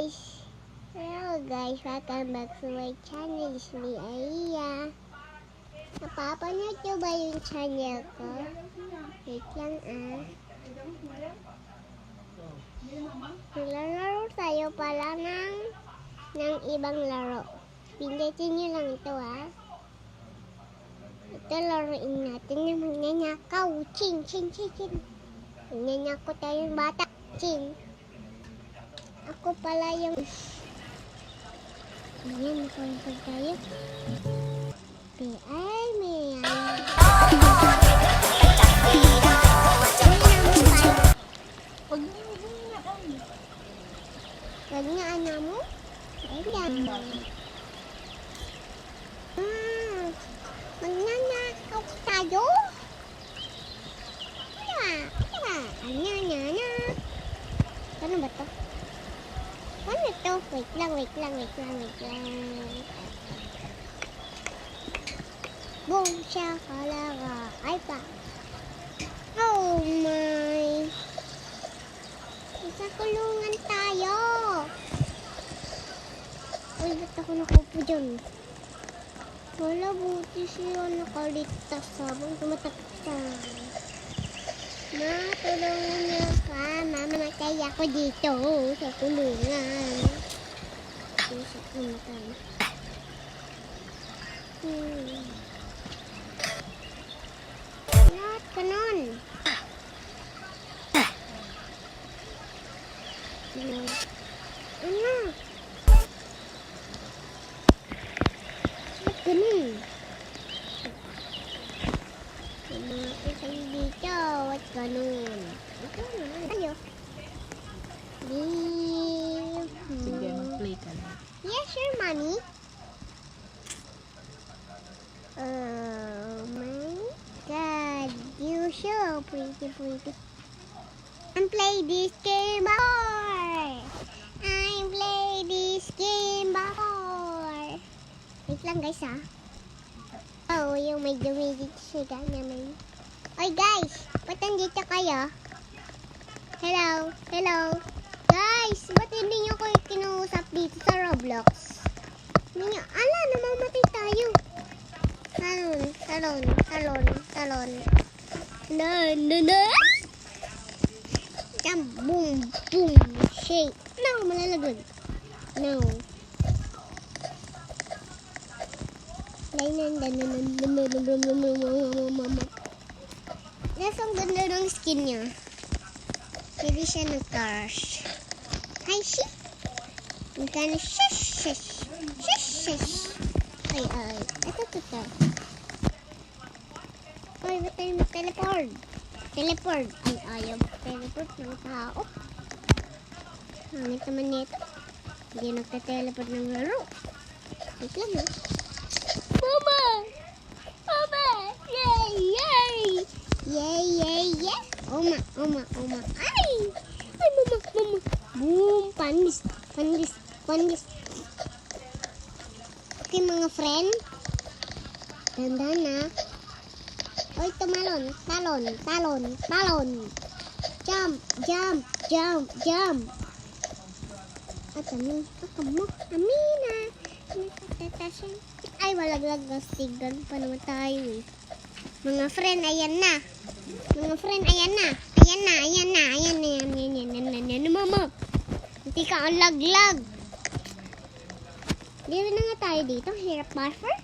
guys! Hello guys! Welcome back to my channel. It's me, Aia. Napapanood nyo ba yung channel ko? Wait lang Lalaro tayo pala ng ibang laro. Pindutin nyo lang ito Ito laruin natin yung magnanakaw. Chin, chin, chin, chin. Magnanakaw tayong bata. Chin. Ako pala yung... Ayan, nakawagpag tayo. Ay, may Wag nga, ano mo? Ayan. Magnanakaw tayo. Ano ba to? Ano ito? Wait lang. Boom, shakalaka. Ay pa. Oh my. Sa kulungan tayo. Uy, ba't ako nakaupo dyan? Wala, buti siya nakaligtas habang tumatakot siya. Ma, tulungan niyo ka. Mamamatay ako dito sa kulungan. Sa kulungan. Lahat ka nun. Ano? Lahat ka nun. Mga kayo dito. What ganun? Ito naman tayo. Sige, mag-play ka na. Yes, sure, mommy. Oh my God. You so pretty. And play this game before. Wait lang guys Oh, yung may dumidit siya naman. Oy guys, ba't nandito kayo? Hello. Guys, ba't hindi nyo kayo kinuusap dito sa Roblox? Namamatay tayo. Talon. Jump, boom, shake. No, malalagod. No. Nasaan ganda ng skin niya? Hindi siya nag-crush. Hi, she. Magkano shush. Ay. Ito. Ay, ba't tayo mag-teleport? Ay, ayaw mag-teleport ng tao. Hangit naman nito. Hindi nagte-teleport ng laro. Wait lang Mama! Yay! Oma. Ay, mama. Boom, panis. Okay, mga friend. Dandan na. Oy, tumalon. Talon. Jump. At mo. Amina. Nakatatasin. Ay, walaglag na sigan pa naman tayo Mga friend, ayan na. Ayan, mama. Hindi ka ang laglag. Dito na nga tayo dito. Hirap buffer.